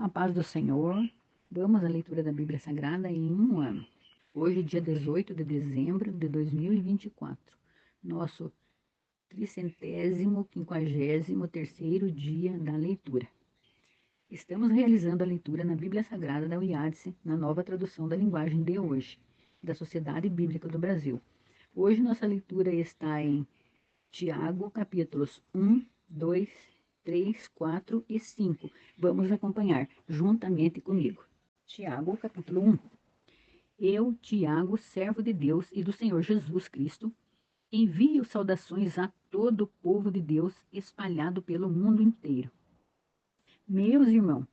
A paz do Senhor. Vamos à leitura da Bíblia Sagrada em um ano. Hoje, dia 18 de dezembro de 2024. Nosso 353º dia da leitura. Estamos realizando a leitura na Bíblia Sagrada da UIADSE, na nova tradução da linguagem de hoje, da Sociedade Bíblica do Brasil. Hoje nossa leitura está em Tiago, capítulos 1, 2, 3, 4 e 5. Vamos acompanhar juntamente comigo. Tiago, capítulo 1. Eu, Tiago, servo de Deus e do Senhor Jesus Cristo, envio saudações a todo o povo de Deus espalhado pelo mundo inteiro. Meus irmãos,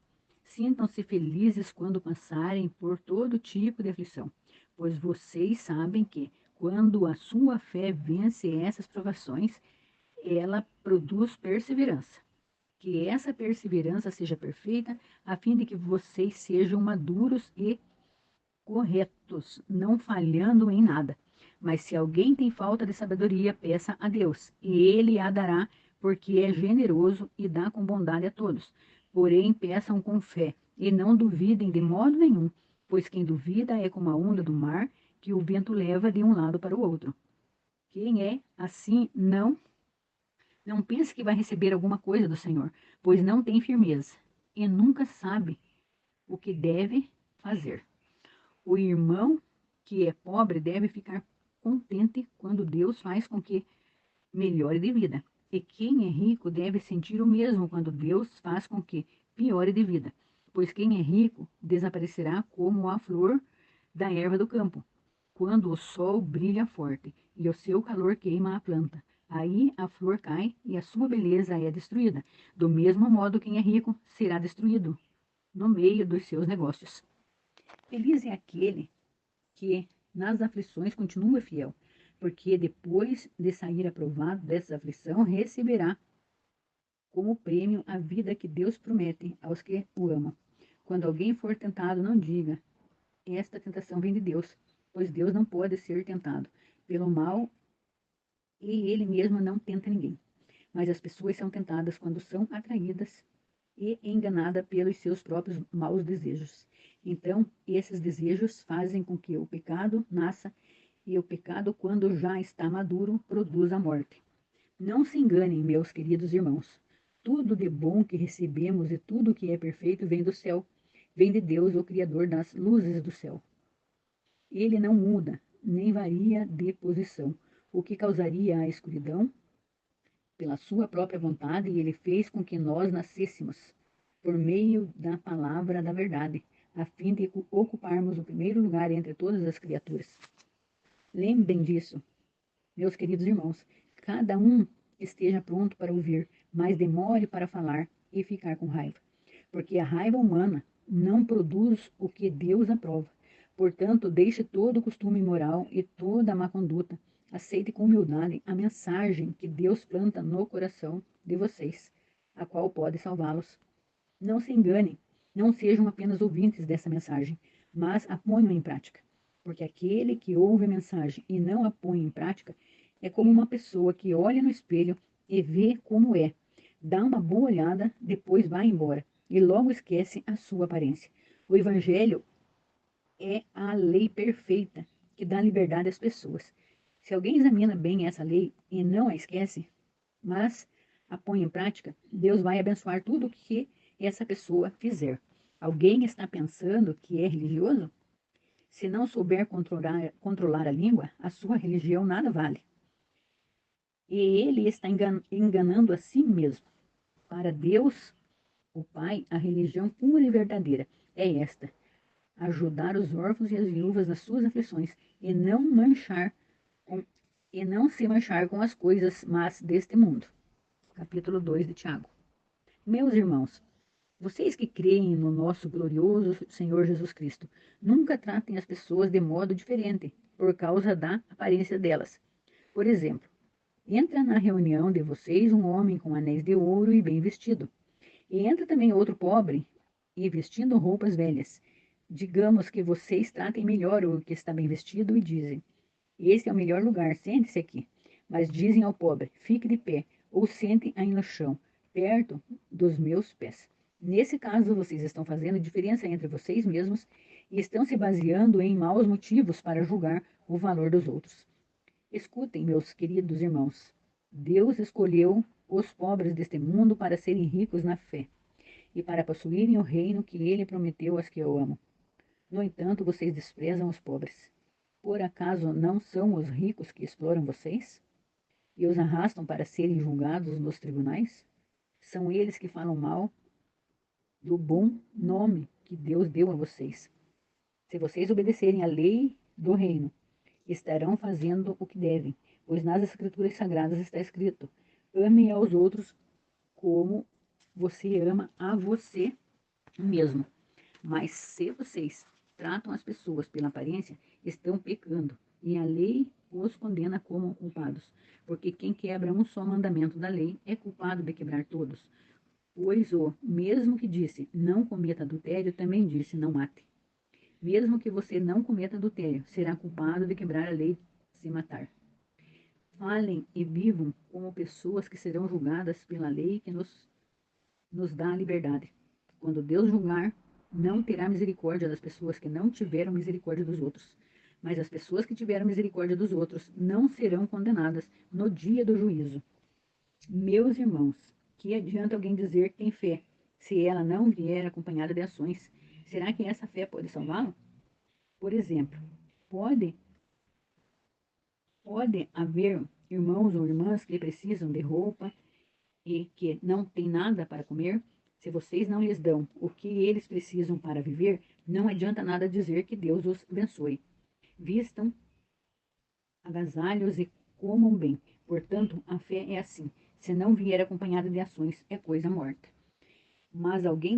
sintam-se felizes quando passarem por todo tipo de aflição, pois vocês sabem que, quando a sua fé vence essas provações, ela produz perseverança. Que essa perseverança seja perfeita, a fim de que vocês sejam maduros e corretos, não falhando em nada. Mas se alguém tem falta de sabedoria, peça a Deus, e ele a dará, porque é generoso e dá com bondade a todos. Porém, peçam com fé, e não duvidem de modo nenhum, pois quem duvida é como a onda do mar, que o vento leva de um lado para o outro. Quem é assim, não pense que vai receber alguma coisa do Senhor, pois não tem firmeza, e nunca sabe o que deve fazer. O irmão que é pobre deve ficar contente quando Deus faz com que melhore de vida. E quem é rico deve sentir o mesmo quando Deus faz com que piore de vida. Pois quem é rico desaparecerá como a flor da erva do campo, quando o sol brilha forte e o seu calor queima a planta. Aí a flor cai e a sua beleza é destruída. Do mesmo modo, quem é rico será destruído no meio dos seus negócios. Feliz é aquele que nas aflições continua fiel, porque depois de sair aprovado dessa aflição, receberá como prêmio a vida que Deus promete aos que o amam. Quando alguém for tentado, não diga, esta tentação vem de Deus, pois Deus não pode ser tentado pelo mal e ele mesmo não tenta ninguém. Mas as pessoas são tentadas quando são atraídas e enganadas pelos seus próprios maus desejos. Então, esses desejos fazem com que o pecado nasça, e o pecado, quando já está maduro, produz a morte. Não se enganem, meus queridos irmãos. Tudo de bom que recebemos e tudo que é perfeito vem do céu, vem de Deus, o Criador das luzes do céu. Ele não muda, nem varia de posição, o que causaria a escuridão. Pela sua própria vontade, ele fez com que nós nascêssemos por meio da palavra da verdade, a fim de ocuparmos o primeiro lugar entre todas as criaturas. Lembrem disso, meus queridos irmãos. Cada um esteja pronto para ouvir, mas demore para falar e ficar com raiva, porque a raiva humana não produz o que Deus aprova. Portanto, deixe todo o costume imoral e toda a má conduta. Aceite com humildade a mensagem que Deus planta no coração de vocês, a qual pode salvá-los. Não se enganem, não sejam apenas ouvintes dessa mensagem, mas a ponham em prática. Porque aquele que ouve a mensagem e não a põe em prática é como uma pessoa que olha no espelho e vê como é, dá uma boa olhada, depois vai embora e logo esquece a sua aparência. O Evangelho é a lei perfeita que dá liberdade às pessoas. Se alguém examina bem essa lei e não a esquece, mas a põe em prática, Deus vai abençoar tudo o que essa pessoa fizer. Alguém está pensando que é religioso? Se não souber controlar a língua, a sua religião nada vale. E ele está enganando a si mesmo. Para Deus, o Pai, a religião pura e verdadeira é esta: ajudar os órfãos e as viúvas nas suas aflições e com, não se manchar com as coisas más deste mundo. Capítulo 2 de Tiago. Meus irmãos, vocês que creem no nosso glorioso Senhor Jesus Cristo, nunca tratem as pessoas de modo diferente por causa da aparência delas. Por exemplo, entra na reunião de vocês um homem com anéis de ouro e bem vestido, e entra também outro pobre e vestindo roupas velhas. Digamos que vocês tratem melhor o que está bem vestido e dizem: esse é o melhor lugar, sente-se aqui. Mas dizem ao pobre: fique de pé, ou sente aí no chão, perto dos meus pés. Nesse caso, vocês estão fazendo diferença entre vocês mesmos e estão se baseando em maus motivos para julgar o valor dos outros. Escutem, meus queridos irmãos. Deus escolheu os pobres deste mundo para serem ricos na fé e para possuírem o reino que ele prometeu aos que o amam. No entanto, vocês desprezam os pobres. Por acaso não são os ricos que exploram vocês e os arrastam para serem julgados nos tribunais? São eles que falam mal do bom nome que Deus deu a vocês. Se vocês obedecerem à lei do reino, estarão fazendo o que devem, pois nas Escrituras Sagradas está escrito: ame aos outros como você ama a você mesmo. Mas se vocês tratam as pessoas pela aparência, estão pecando, e a lei os condena como culpados, porque quem quebra um só mandamento da lei é culpado de quebrar todos. Pois o mesmo que disse, não cometa adultério, também disse, não mate. Mesmo que você não cometa adultério, será culpado de quebrar a lei se matar. Falem e vivam como pessoas que serão julgadas pela lei que nos dá a liberdade. Quando Deus julgar, não terá misericórdia das pessoas que não tiveram misericórdia dos outros. Mas as pessoas que tiveram misericórdia dos outros não serão condenadas no dia do juízo. Meus irmãos, que adianta alguém dizer que tem fé, se ela não vier acompanhada de ações? Será que essa fé pode salvá-lo? Por exemplo, pode, pode haver irmãos ou irmãs que precisam de roupa e que não têm nada para comer? Se vocês não lhes dão o que eles precisam para viver, não adianta nada dizer que Deus os abençoe. Vistam agasalhos e comam bem. Portanto, a fé é assim. Se não vier acompanhada de ações, é coisa morta. Mas alguém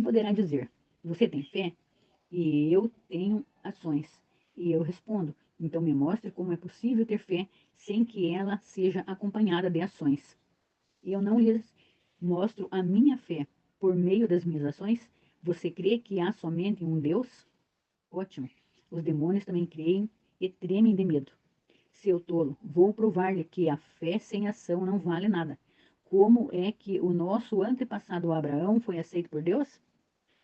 poderá dizer: você tem fé? E eu tenho ações. E eu respondo: então me mostre como é possível ter fé sem que ela seja acompanhada de ações. Eu não lhes mostro a minha fé por meio das minhas ações. Você crê que há somente um Deus? Ótimo. Os demônios também creem e tremem de medo. Seu tolo, vou provar-lhe que a fé sem ação não vale nada. Como é que o nosso antepassado Abraão foi aceito por Deus?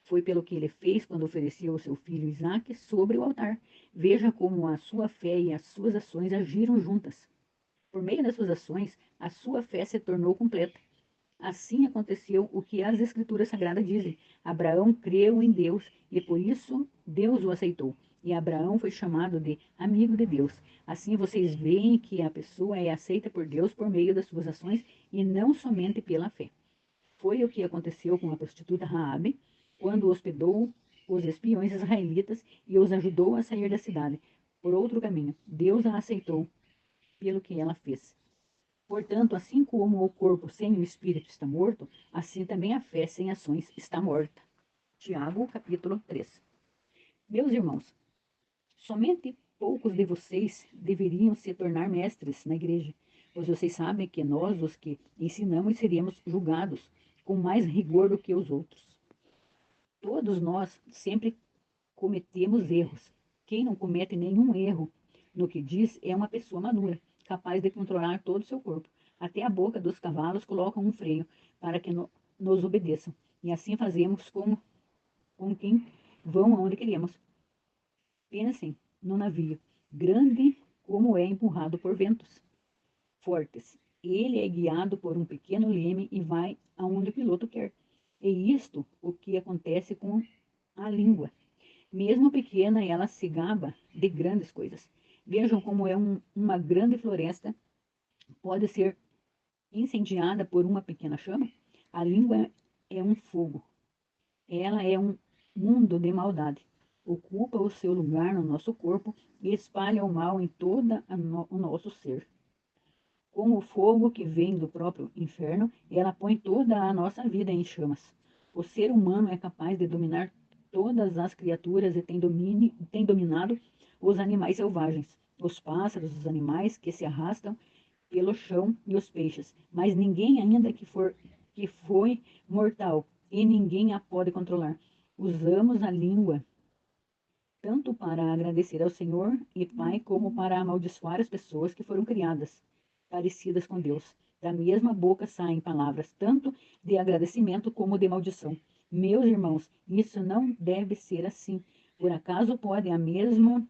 Foi pelo que ele fez quando ofereceu o seu filho Isaque sobre o altar. Veja como a sua fé e as suas ações agiram juntas. Por meio das suas ações, a sua fé se tornou completa. Assim aconteceu o que as Escrituras Sagradas dizem. Abraão creu em Deus e por isso Deus o aceitou. E Abraão foi chamado de amigo de Deus. Assim vocês veem que a pessoa é aceita por Deus por meio das suas ações e não somente pela fé. Foi o que aconteceu com a prostituta Raabe, quando hospedou os espiões israelitas e os ajudou a sair da cidade. Por outro caminho, Deus a aceitou pelo que ela fez. Portanto, assim como o corpo sem o espírito está morto, assim também a fé sem ações está morta. Tiago, capítulo 3. Meus irmãos, somente poucos de vocês deveriam se tornar mestres na igreja, pois vocês sabem que nós, os que ensinamos, seríamos julgados com mais rigor do que os outros. Todos nós sempre cometemos erros. Quem não comete nenhum erro no que diz é uma pessoa madura, capaz de controlar todo o seu corpo. Até a boca dos cavalos colocam um freio para que nos obedeçam. E assim fazemos com quem vão aonde queremos. Pensem no navio, grande como é empurrado por ventos fortes. Ele é guiado por um pequeno leme e vai aonde o piloto quer. É isto o que acontece com a língua. Mesmo pequena, ela se gaba de grandes coisas. Vejam como uma grande floresta pode ser incendiada por uma pequena chama. A língua é um fogo. Ela é um mundo de maldade. Ocupa o seu lugar no nosso corpo e espalha o mal em todo o nosso ser. Como o fogo que vem do próprio inferno, ela põe toda a nossa vida em chamas. O ser humano é capaz de dominar todas as criaturas e tem dominado os animais selvagens, os pássaros, os animais que se arrastam pelo chão e os peixes. Mas ninguém ainda que foi mortal e ninguém a pode controlar. Usamos a língua tanto para agradecer ao Senhor e Pai, como para amaldiçoar as pessoas que foram criadas, parecidas com Deus. Da mesma boca saem palavras tanto de agradecimento como de maldição. Meus irmãos, isso não deve ser assim. Por acaso pode a mesma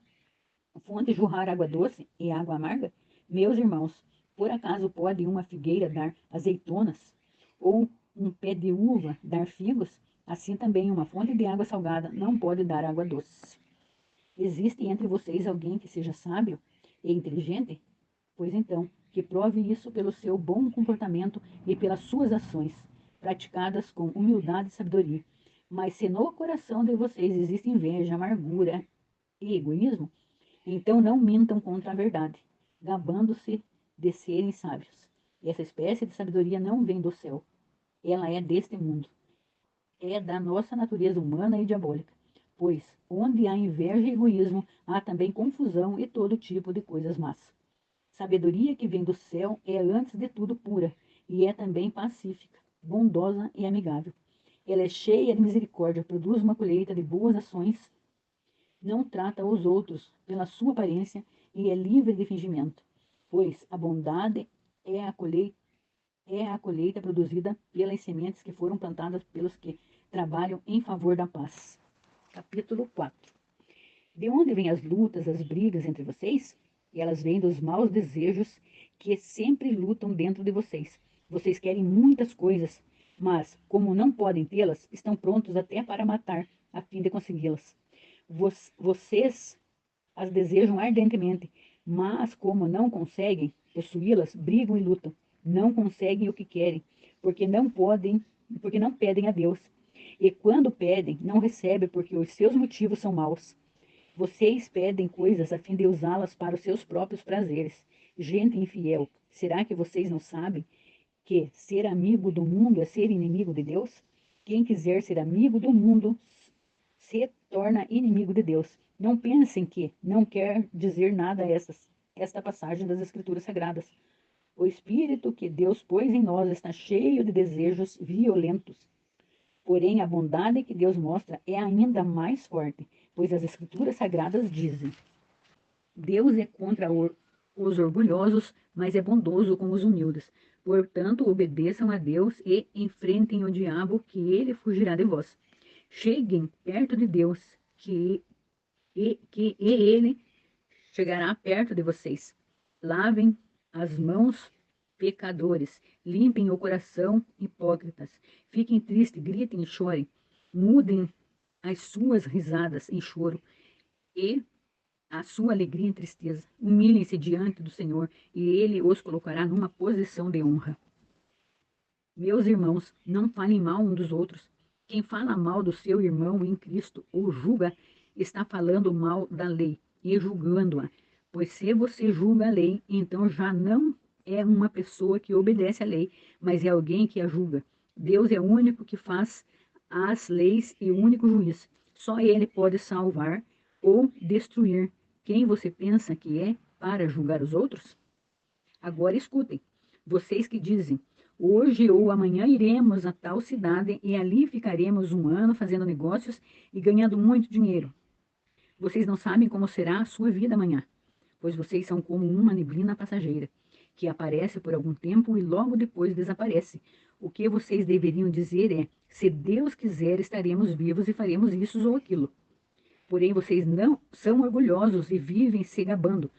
fonte jorrar água doce e água amarga? Meus irmãos, por acaso pode uma figueira dar azeitonas? Ou um pé de uva dar figos? Assim também uma fonte de água salgada não pode dar água doce. Existe entre vocês alguém que seja sábio e inteligente? Pois então, que prove isso pelo seu bom comportamento e pelas suas ações, praticadas com humildade e sabedoria. Mas se no coração de vocês existe inveja, amargura e egoísmo, então não mintam contra a verdade, gabando-se de serem sábios. Essa espécie de sabedoria não vem do céu, ela é deste mundo, é da nossa natureza humana e diabólica. Pois, onde há inveja e egoísmo, há também confusão e todo tipo de coisas más. Sabedoria que vem do céu é antes de tudo pura, e é também pacífica, bondosa e amigável. Ela é cheia de misericórdia, produz uma colheita de boas ações, não trata os outros pela sua aparência e é livre de fingimento, pois a bondade é a colheita produzida pelas sementes que foram plantadas pelos que trabalham em favor da paz. Capítulo 4. De onde vêm as lutas, as brigas entre vocês? Elas vêm dos maus desejos que sempre lutam dentro de vocês. Vocês querem muitas coisas, mas, como não podem tê-las, estão prontos até para matar, a fim de consegui-las. Vocês as desejam ardentemente, mas, como não conseguem possuí-las, brigam e lutam. Não conseguem o que querem, porque não pedem a Deus. E quando pedem, não recebem, porque os seus motivos são maus. Vocês pedem coisas a fim de usá-las para os seus próprios prazeres. Gente infiel, será que vocês não sabem que ser amigo do mundo é ser inimigo de Deus? Quem quiser ser amigo do mundo se torna inimigo de Deus. Não pensem que não quer dizer nada esta passagem das Escrituras Sagradas. O Espírito que Deus pôs em nós está cheio de desejos violentos. Porém, a bondade que Deus mostra é ainda mais forte, pois as Escrituras Sagradas dizem: Deus é contra os orgulhosos, mas é bondoso com os humildes. Portanto, obedeçam a Deus e enfrentem o diabo, que ele fugirá de vós. Cheguem perto de Deus, que ele chegará perto de vocês. Lavem as mãos, pecadores. Limpem o coração, hipócritas. Fiquem tristes, gritem e chorem. Mudem as suas risadas em choro e a sua alegria em tristeza. Humilhem-se diante do Senhor e ele os colocará numa posição de honra. Meus irmãos, não falem mal um dos outros. Quem fala mal do seu irmão em Cristo ou julga, está falando mal da lei e julgando-a. Pois se você julga a lei, então já não é uma pessoa que obedece à lei, mas é alguém que a julga. Deus é o único que faz as leis e o único juiz. Só ele pode salvar ou destruir. Quem você pensa que é para julgar os outros? Agora escutem, vocês que dizem: hoje ou amanhã iremos a tal cidade e ali ficaremos um ano fazendo negócios e ganhando muito dinheiro. Vocês não sabem como será a sua vida amanhã, pois vocês são como uma neblina passageira, que aparece por algum tempo e logo depois desaparece. O que vocês deveriam dizer é: se Deus quiser, estaremos vivos e faremos isso ou aquilo. Porém, vocês não são orgulhosos e vivem se gabando.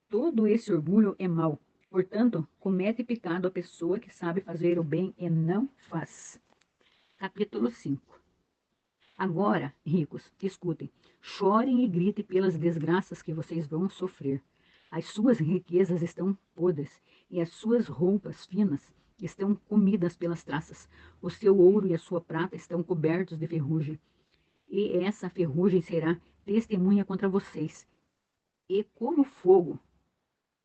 Todo esse orgulho é mau. Portanto, comete pecado a pessoa que sabe fazer o bem e não faz. Capítulo 5. Agora, ricos, escutem, chorem e gritem pelas desgraças que vocês vão sofrer. As suas riquezas estão podres e as suas roupas finas estão comidas pelas traças. O seu ouro e a sua prata estão cobertos de ferrugem. E essa ferrugem será testemunha contra vocês. E como fogo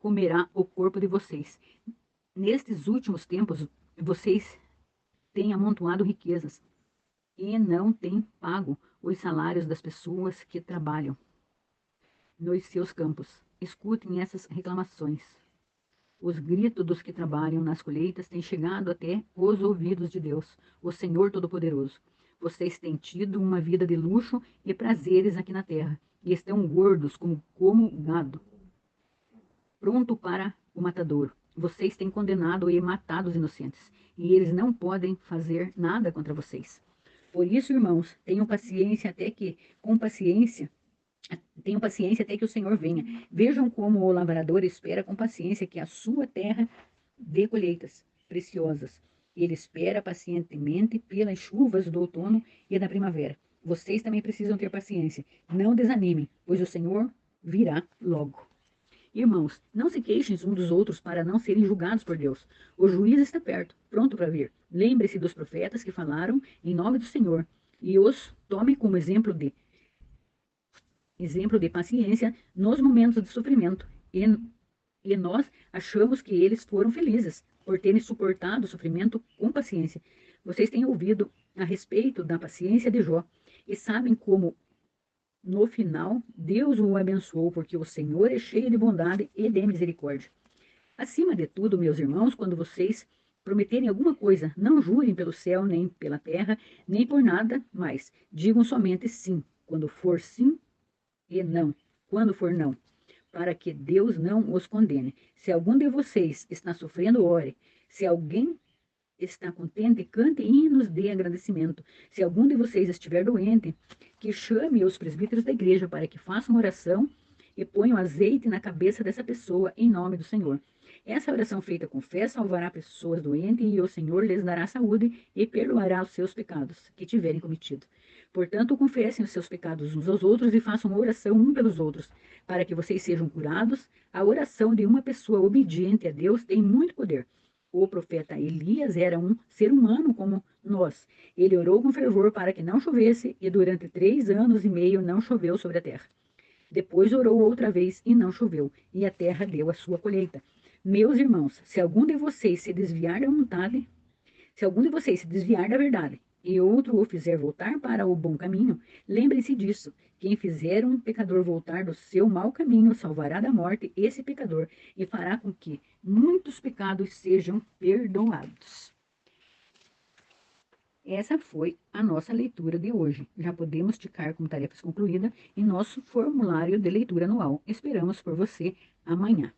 comerá o corpo de vocês. Nestes últimos tempos, vocês têm amontoado riquezas e não têm pago os salários das pessoas que trabalham nos seus campos. Escutem essas reclamações. Os gritos dos que trabalham nas colheitas têm chegado até os ouvidos de Deus, o Senhor Todo-Poderoso. Vocês têm tido uma vida de luxo e prazeres aqui na terra, e estão gordos como gado, pronto para o matadouro. vocês têm condenado e matado os inocentes, e eles não podem fazer nada contra vocês. Por isso, irmãos, tenham paciência até que o Senhor venha. Vejam como o lavrador espera com paciência que a sua terra dê colheitas preciosas. Ele espera pacientemente pelas chuvas do outono e da primavera. Vocês também precisam ter paciência. Não desanimem, pois o Senhor virá logo. Irmãos, não se queixem uns dos outros para não serem julgados por Deus. O juiz está perto, pronto para vir. Lembre-se dos profetas que falaram em nome do Senhor e os tome como exemplo de paciência nos momentos de sofrimento. E nós achamos que eles foram felizes por terem suportado o sofrimento com paciência. Vocês têm ouvido a respeito da paciência de Jó e sabem como no final Deus o abençoou, porque o Senhor é cheio de bondade e de misericórdia. Acima de tudo, meus irmãos, quando vocês prometerem alguma coisa, não jurem pelo céu, nem pela terra, nem por nada mais. Digam somente sim, quando for sim, e não, quando for não, para que Deus não os condene. Se algum de vocês está sofrendo, ore. Se alguém está contente, cante hinos de agradecimento. Se algum de vocês estiver doente, que chame os presbíteros da igreja para que façam oração e ponham azeite na cabeça dessa pessoa em nome do Senhor. Essa oração feita com fé salvará pessoas doentes e o Senhor lhes dará saúde e perdoará os seus pecados que tiverem cometido. Portanto, confessem os seus pecados uns aos outros e façam uma oração um pelos outros, para que vocês sejam curados. A oração de uma pessoa obediente a Deus tem muito poder. O profeta Elias era um ser humano como nós. Ele orou com fervor para que não chovesse e durante 3 anos e meio não choveu sobre a terra. Depois orou outra vez e não choveu, e a terra deu a sua colheita. Meus irmãos, se algum de vocês se desviar da verdade, e outro o fizer voltar para o bom caminho, lembre-se disso. Quem fizer um pecador voltar do seu mau caminho salvará da morte esse pecador e fará com que muitos pecados sejam perdoados. Essa foi a nossa leitura de hoje. Já podemos ticar como tarefas concluídas em nosso formulário de leitura anual. Esperamos por você amanhã.